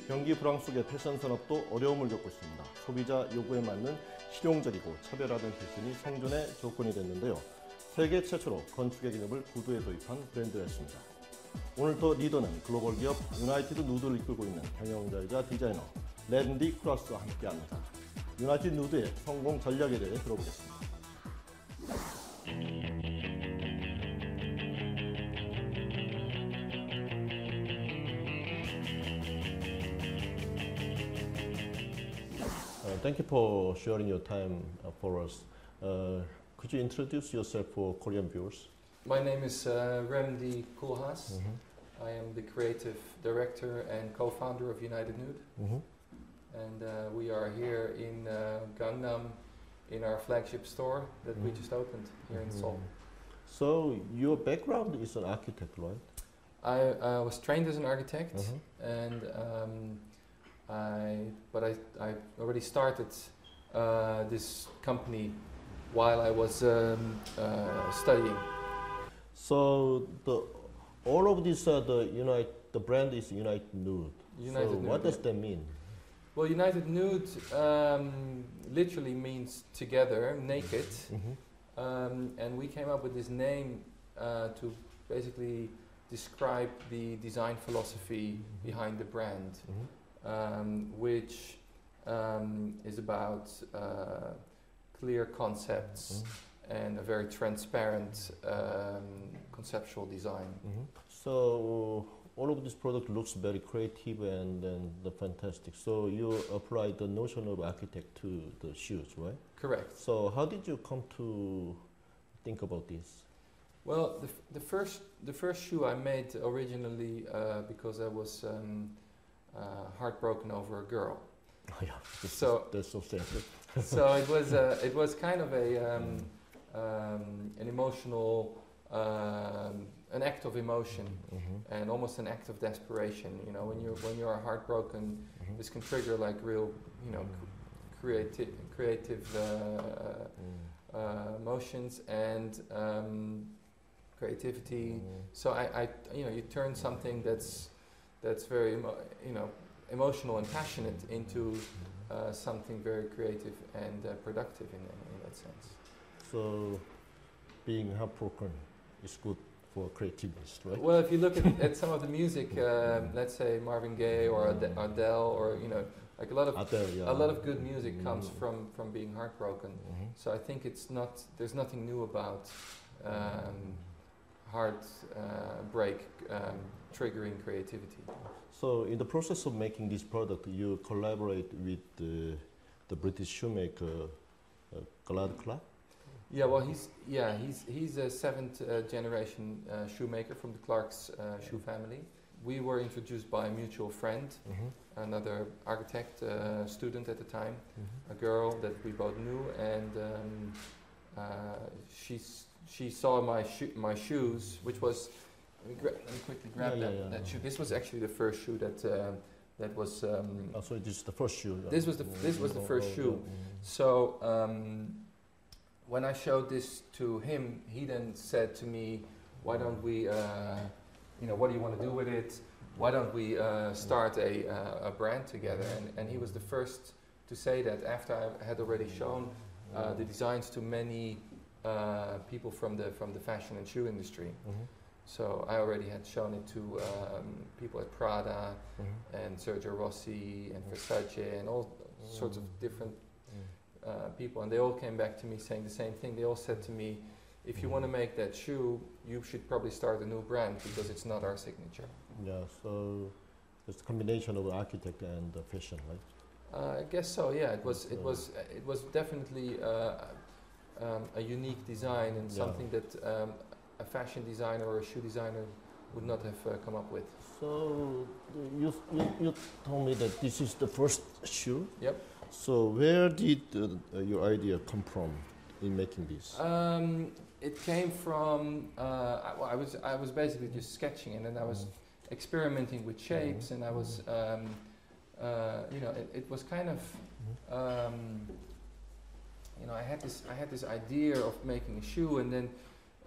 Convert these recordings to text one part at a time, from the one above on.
경기 불황 속의 패션 산업도 어려움을 겪고 있습니다. 소비자 요구에 맞는 실용적이고 차별화된 패션이 생존의 조건이 됐는데요. 세계 최초로 건축의 개념을 구두에 도입한 브랜드였습니다. 오늘도 리더'는 글로벌 기업 유나이티드 누드'를 이끌고 있는 경영자이자 디자이너 랜디 쿨하스와 함께합니다. 유나이티드 누드의 성공 전략에 대해 들어보겠습니다. Thank you for sharing your time for us. Could you introduce yourself for Korean viewers? My name is Lemdi Koolhaas. I am the creative director and co-founder of United Nude. And we are here in Gangnam in our flagship store that we just opened here in Seoul. So your background is an architect, right? I was trained as an architect, and I already started this company while I was studying. So all of this the brand is United Nude. United so Nude, what does that mean? Well, United Nude literally means together, naked, and we came up with this name to basically describe the design philosophy behind the brand, which is about clear concepts and a very transparent conceptual design. So all of this product looks very creative and fantastic. So you applied the notion of architect to the shoes, right? Correct. So how did you come to think about this? Well, the first shoe I made originally because I was heartbroken over a girl. Oh yeah, that's so sad. So it was kind of an emotional, an act of emotion, and almost an act of desperation. You know, when you are heartbroken, this can trigger like real, creative emotions and creativity. So I you turn something that's very emotional and passionate into something very creative and productive in that sense. So being heartbroken is good for creativeness, right? Well, if you look at some of the music, let's say Marvin Gaye or Adele, or like a lot of good music comes from being heartbroken. So I think there's nothing new about heartbreak triggering creativity. So in the process of making this product, you collaborate with the British shoemaker Clark. Yeah, well, he's a seventh generation shoemaker from the Clark's shoe family. We were introduced by a mutual friend, another architect student at the time, a girl that we both knew, and she saw my shoes, which was. Let me quickly grab that shoe. This was actually the first shoe that was. So this is the first shoe. This was the first shoe. So when I showed this to him, he then said to me, "Why don't we? What do you want to do with it? Why don't we start a brand together?" And he was the first to say that after I had already shown the designs to many people from the fashion and shoe industry. So I already had shown it to people at Prada and Sergio Rossi and Versace and all sorts of different people, and they all came back to me saying the same thing. They all said to me, if you want to make that shoe, you should probably start a new brand because it's not our signature. Yeah, so it's a combination of architect and fashion, right? I guess so. Yeah, it was definitely a unique design and something that a fashion designer or a shoe designer would not have come up with. So you told me that this is the first shoe. Yep. So where did your idea come from in making this? It came from I was basically just sketching, and then I was experimenting with shapes, and I was it was kind of I had this idea of making a shoe, and then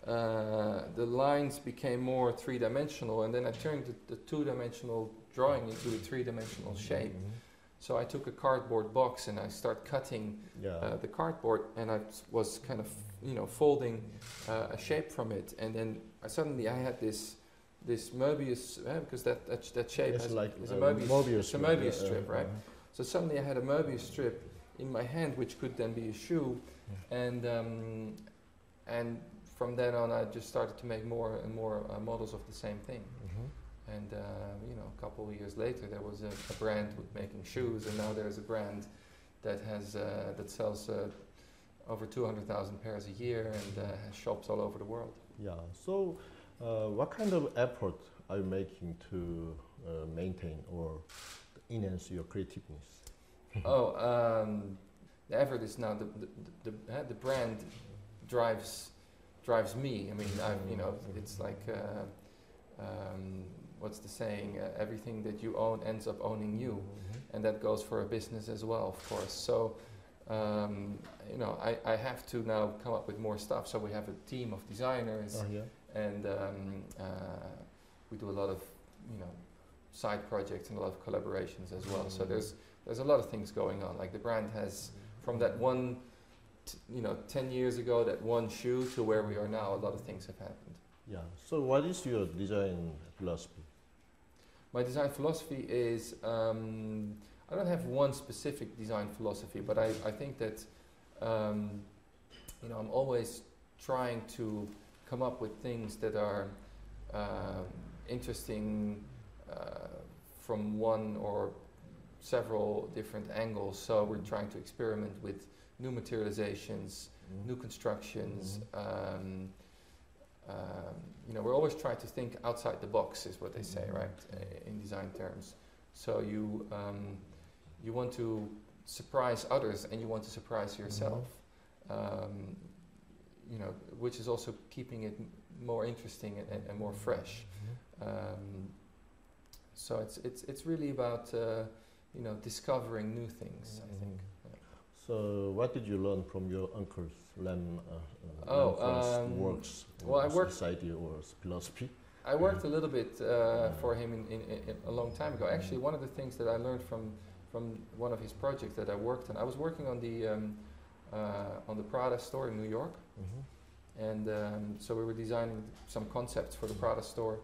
the lines became more three-dimensional, and then I turned the two-dimensional drawing into a three-dimensional shape. So I took a cardboard box and I started cutting the cardboard, and I was kind of, folding a shape from it, and then suddenly I had this Möbius, because that shape is a Möbius strip, right? So suddenly I had a Möbius strip in my hand, which could then be a shoe, and from then on I just started to make more and more models of the same thing. And a couple of years later, there was a brand with making shoes, and now there's a brand that has that sells over 200,000 pairs a year and has shops all over the world. Yeah. So, what kind of effort are you making to maintain or enhance your creativeness? The effort is now the brand drives me. I mean, it's like. What's the saying? Everything that you own ends up owning you, and that goes for a business as well, of course. So, I have to now come up with more stuff. So we have a team of designers, and we do a lot of, side projects and a lot of collaborations as well. So there's a lot of things going on. Like the brand has, from that one, 10 years ago, that one shoe to where we are now, a lot of things have happened. Yeah. So what is your design philosophy? My design philosophy is, I don't have one specific design philosophy, but I think that, I'm always trying to come up with things that are interesting from one or several different angles. So we're trying to experiment with new materializations, new constructions, we're always trying to think outside the box, is what they say, right? In design terms. So you want to surprise others, and you want to surprise yourself. Which is also keeping it more interesting and more fresh. So it's really about discovering new things, I think. So what did you learn from your uncle's works? Well, I worked society or philosophy. I worked a little bit for him in a long time ago. Actually, one of the things that I learned from one of his projects that I worked on, I was working on the Prada store in New York, and so we were designing some concepts for the Prada store,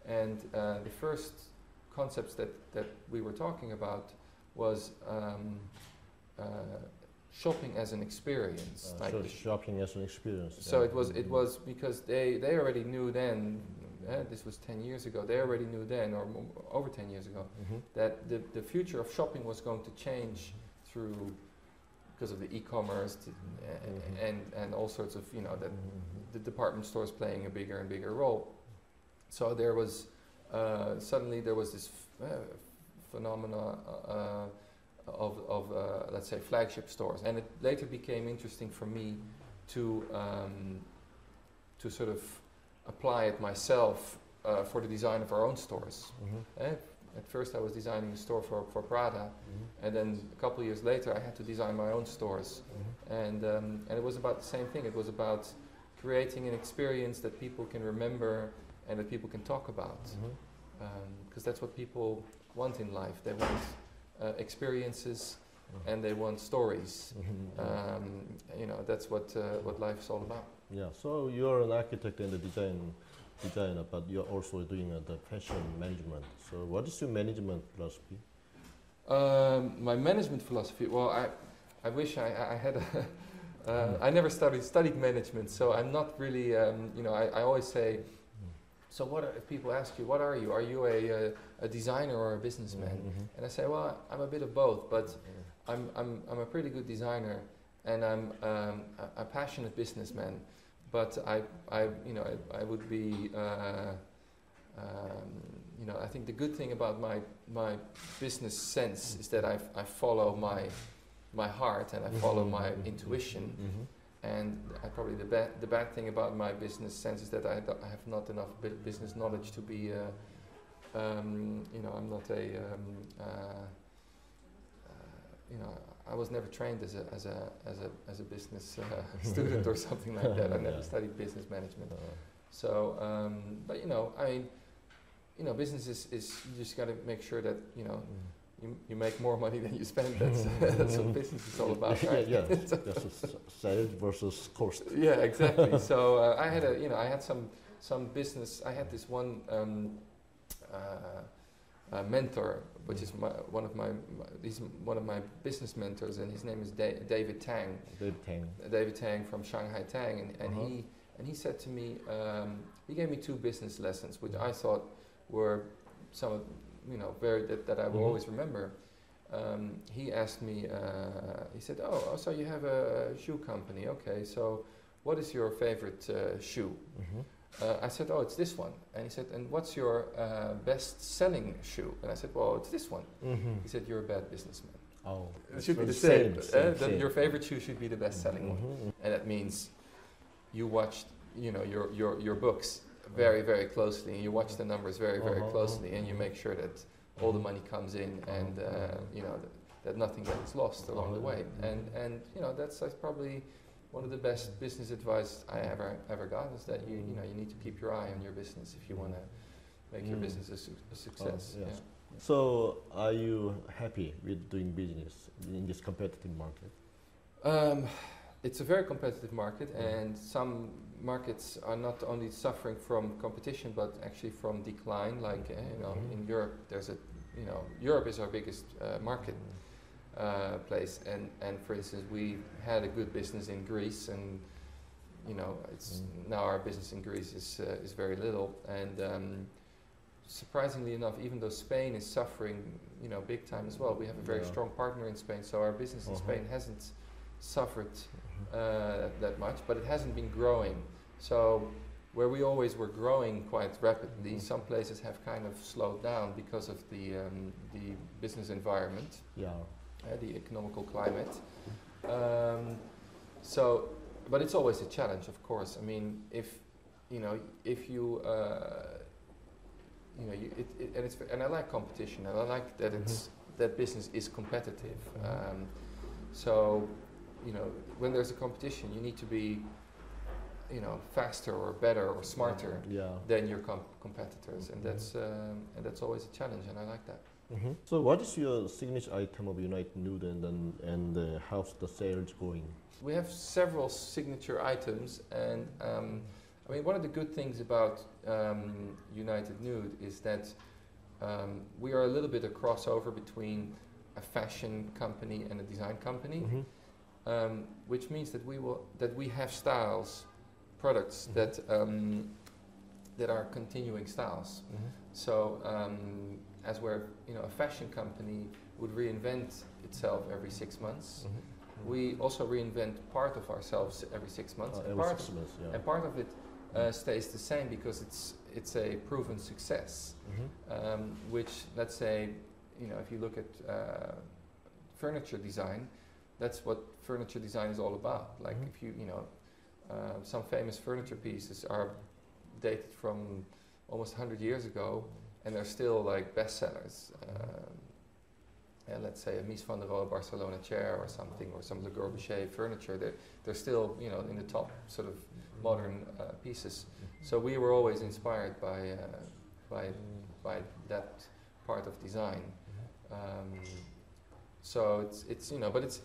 and the first concepts that we were talking about was shopping as an experience. So shopping as an experience. So it was because they already knew then, this was 10 years ago, they already knew then, or over 10 years ago, that the future of shopping was going to change because of the e-commerce and all sorts of, that the department stores playing a bigger and bigger role. So there was, suddenly there was this phenomena of let's say flagship stores, and it later became interesting for me to sort of apply it myself for the design of our own stores. At first I was designing a store for Prada, and then a couple of years later I had to design my own stores, and it was about the same thing. It was about creating an experience that people can remember and that people can talk about, because that's what people want in life. They want experiences, and they want stories. That's what life is all about. Yeah. So you're an architect and a designer, but you're also doing the fashion management. So what is your management philosophy? My management philosophy. Well, I wish I had a. I never studied management, so I'm not really. I always say. So if people ask you, what are you? Are you a designer or a businessman? And I say, well, I'm a bit of both, but I'm a pretty good designer, and I'm a passionate businessman. But I would be, I think the good thing about my business sense is that I follow my heart and I follow my intuition. And probably the bad thing about my business sense is that I have not enough business knowledge to be, I'm not I was never trained as a business student or something like that. I never studied business management. So, but you know, business is you just got to make sure that, you know, you make more money than you spend. That's what business is all about, right? Yeah, sales versus cost. Yeah, exactly. So I had I had some business. I had this one mentor, which is one of my business mentors, and his name is David Tang. David Tang from Shanghai Tang, and he said to me, he gave me 2 business lessons, which I thought were some of, you know, that I will always remember. He asked me, he said, oh, so you have a shoe company, okay, so what is your favorite shoe? I said, oh, it's this one. And he said, and what's your best-selling shoe? And I said, well, it's this one. He said, you're a bad businessman. Oh, it should be the same. Then your favorite shoe should be the best-selling one. And that means you watched, you know, your books very, very closely, and you watch the numbers very, very closely, and you make sure that all the money comes in, and you know, that nothing gets lost along the way. And you know, that's probably one of the best business advice I ever got, is that you know, you need to keep your eye on your business if you want to make your business a success. Yes. So, are you happy with doing business in this competitive market? It's a very competitive market, and some markets are not only suffering from competition, but actually from decline. Like you know, in Europe, Europe is our biggest market place, and for instance, we had a good business in Greece, and you know, it's now our business in Greece is very little, and surprisingly enough, even though Spain is suffering, you know, big time as well, we have a very strong partner in Spain, so our business in Spain hasn't suffered that much, but it hasn't been growing. So where we always were growing quite rapidly, some places have kind of slowed down because of the business environment, the economical climate. So, but it's always a challenge, of course. I mean, if you and I like competition, and I like that that business is competitive. So, you know, when there's a competition, you need to be, you know, faster or better or smarter than your competitors, and that's always a challenge, and I like that. So, what is your signature item of Nude, and how's the sales going? We have several signature items, and I mean, one of the good things about United Nude is that we are a little bit a crossover between a fashion company and a design company, which means that we have styles, products that are continuing styles. So as we're, you know, a fashion company would reinvent itself every 6 months. We also reinvent part of ourselves every 6 months, and part of it stays the same because it's a proven success. Which, let's say, you know, if you look at furniture design, that's what furniture design is all about. Like if you know, some famous furniture pieces are dated from almost 100 years ago, and they're still like bestsellers. And let's say a Mies van der Rohe Barcelona chair or something, or some Le Corbusier furniture, they're still, you know, in the top sort of modern pieces. So we were always inspired by that part of design. So it's you know, but it's,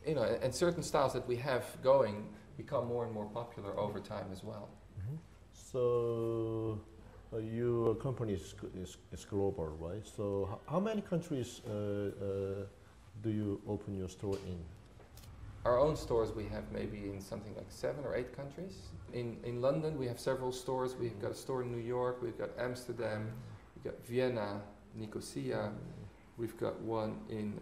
you know, and certain styles that we have going become more and more popular over time as well. So your company is global, right? So how many countries do you open your store in? Our own stores we have maybe in something like 7 or 8 countries. In London we have several stores. We've got a store in New York, we've got Amsterdam, we've got Vienna, Nicosia. We've got one in,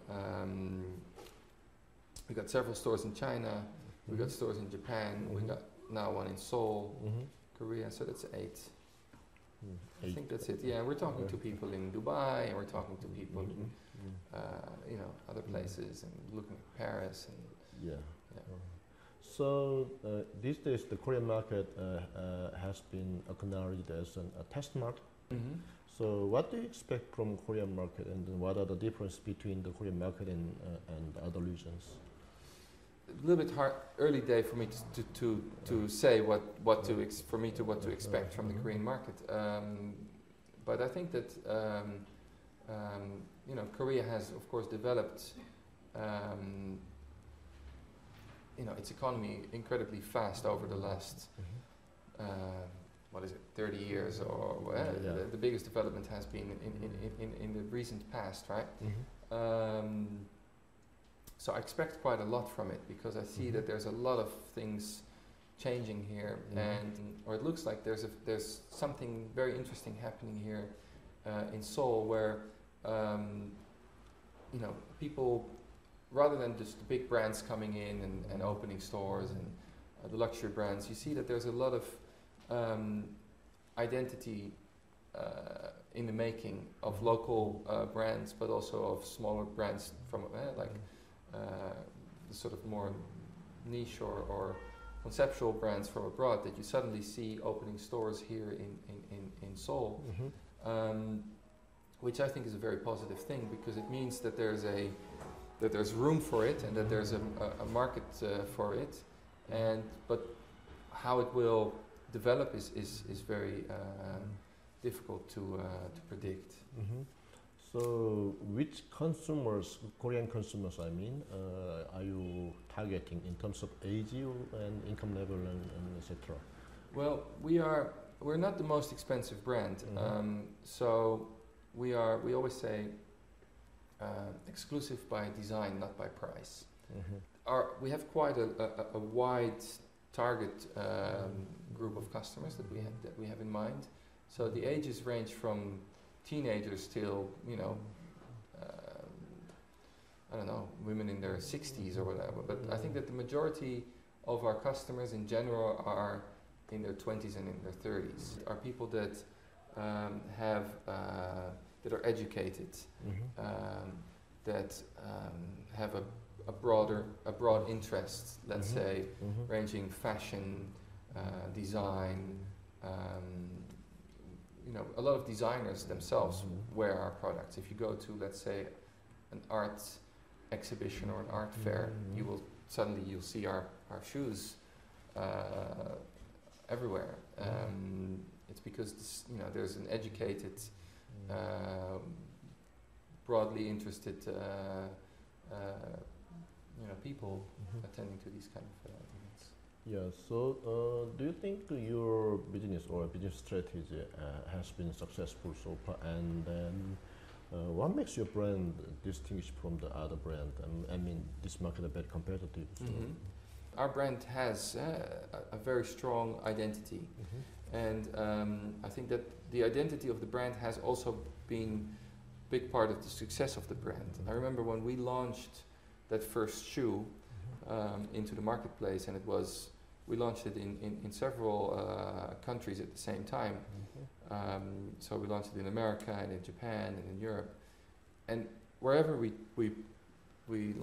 we've got several stores in China, we've got stores in Japan, we've got now one in Seoul, Korea, so that's 8. I think that's it. Yeah, we're talking to people in Dubai, and we're talking to people in, you know, other places, and looking at Paris. And So these days, the Korean market has been acknowledged as a test market. So what do you expect from Korean market, and what are the differences between the Korean market and other regions? A little bit early day for me to say what to expect from the Korean market. But I think that Korea has, of course, developed its economy incredibly fast over the last 30 years, or the biggest development has been in the recent past, right? So I expect quite a lot from it, because I see that there's a lot of things changing here, or it looks like there's something very interesting happening here in Seoul, where people, rather than just the big brands coming in and opening stores and the luxury brands, you see that there's a lot of identity in the making of local brands, but also of smaller brands from the sort of more niche or conceptual brands from abroad, that you suddenly see opening stores here in Seoul, which I think is a very positive thing, because it means that there's room for it, and that there's a market for it, but how it will develop is very difficult to predict. So, which consumers, Korean consumers, I mean, are you targeting in terms of age and income level and etc.? Well, we're not the most expensive brand, so we always say exclusive by design, not by price. We have quite a wide target group of customers that we have in mind. So the ages range from teenagers till I don't know, women in their 60s or whatever. But I think that the majority of our customers in general are in their 20s and in their 30s. Are people that that are educated, that have a broad interest, let's say, ranging fashion, design. A lot of designers themselves wear our products. If you go to, let's say, an art exhibition or an art fair, you'll see our shoes everywhere. It's because there's an educated, broadly interested people attending to these kind of events. Yeah, so do you think your business or business strategy has been successful so far, and then what makes your brand distinguished from the other brand? I mean, this market a bit competitive. So. Our brand has a very strong identity, and I think that the identity of the brand has also been a big part of the success of the brand. I remember when we launched that first shoe into the marketplace, and we launched it in several countries at the same time. So we launched it in America and in Japan and in Europe, and wherever we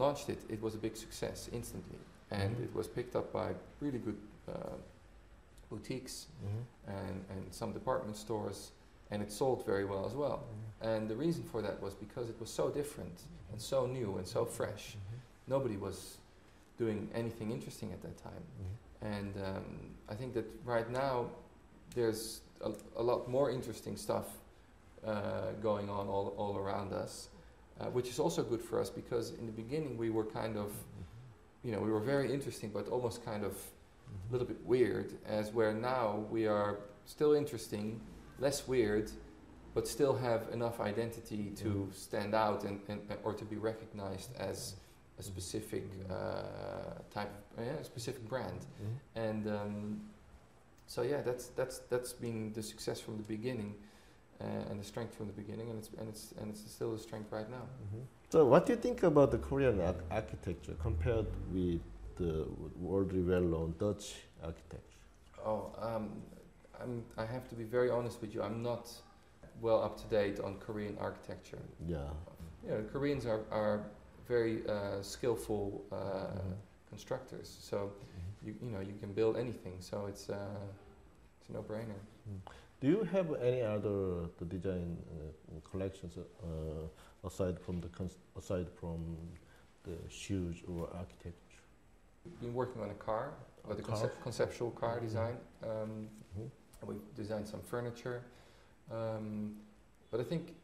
launched it, it was a big success instantly, and it was picked up by really good boutiques and some department stores, and it sold very well as well. And the reason for that was because it was so different and so new and so fresh. Nobody was doing anything interesting at that time. And I think that right now there's a lot more interesting stuff going on all around us, which is also good for us, because in the beginning we were kind of, we were very interesting, but almost kind of a little bit weird, as where now we are still interesting, less weird, but still have enough identity to stand out and or to be recognized as a specific type, a specific brand, and so yeah, that's been the success from the beginning, and the strength from the beginning, and it's still the strength right now. So, what do you think about the Korean architecture compared with the worldly well-known Dutch architecture? Oh, I have to be very honest with you. I'm not well up to date on Korean architecture. Yeah. Koreans are very skillful constructors, so you can build anything. So it's a no-brainer. Do you have any other design collections aside from the shoes or architecture? Been working on a car, with a conceptual car design. We've designed some furniture. But I think,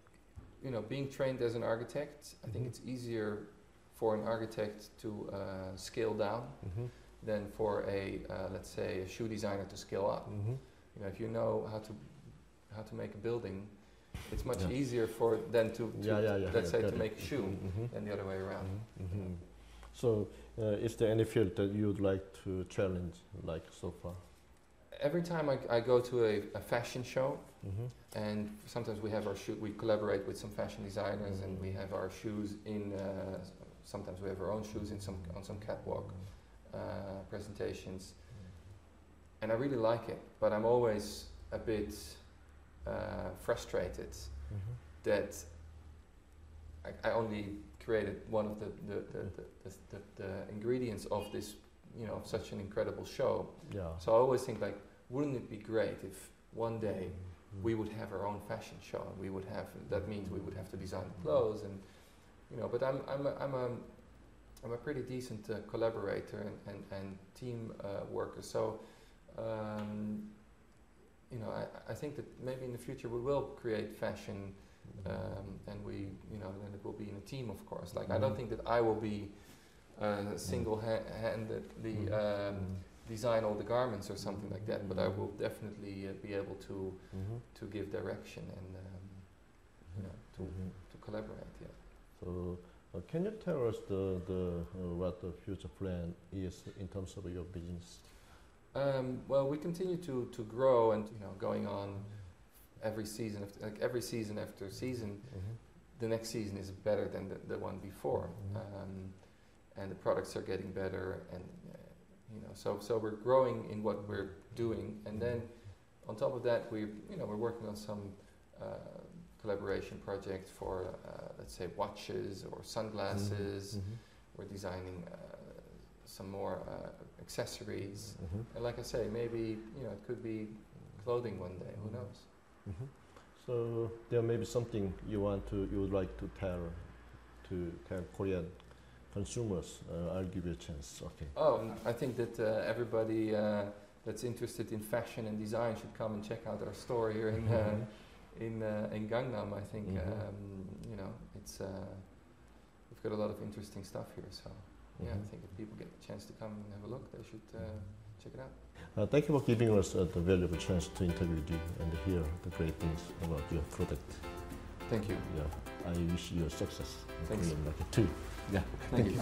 you know, being trained as an architect, I think it's easier for an architect to scale down than for a, let's say, a shoe designer to scale up. You know, if you know how to make a building, it's much easier for them to let's say, to make a shoe than the other way around. So, is there any field that you'd like to challenge, like so far? Every time I go to a fashion show, and sometimes we have our we collaborate with some fashion designers, and we have our shoes in. Sometimes we have our own shoes in on some catwalk presentations, and I really like it. But I'm always a bit frustrated that I only created one of the ingredients of this, you know, such an incredible show. So I always think, like, wouldn't it be great if one day we would have our own fashion show, and we would have, that means we would have to design the clothes, and you know. But I'm a pretty decent collaborator and team worker. So you know, I think that maybe in the future we will create fashion, and we, you know, then it will be in a team, of course. Like, I don't think that I will be single-handedly design all the garments or something like that, but I will definitely be able to give direction and you know, to collaborate. Yeah. So, can you tell us what the future plan is in terms of your business? Well, we continue to grow, and you know, going on every season, every season after season, the next season is better than the one before, and the products are getting better, and you know, so we're growing in what we're doing, and then on top of that, we're working on some collaboration projects for let's say watches or sunglasses. We're designing some more accessories, and like I say, maybe, you know, it could be clothing one day. Who knows? So there may be something you would like to tell Korean consumers. I'll give you a chance. Okay. Oh, I think that everybody that's interested in fashion and design should come and check out our store here in Gangnam. I think you know, it's we've got a lot of interesting stuff here. So yeah, I think if people get a chance to come and have a look, they should check it out. Thank you for giving us the valuable chance to interview you and hear the great things about your product. Thank you. Yeah, I wish you success in Thanks. Korean market too. Yeah, Thank you.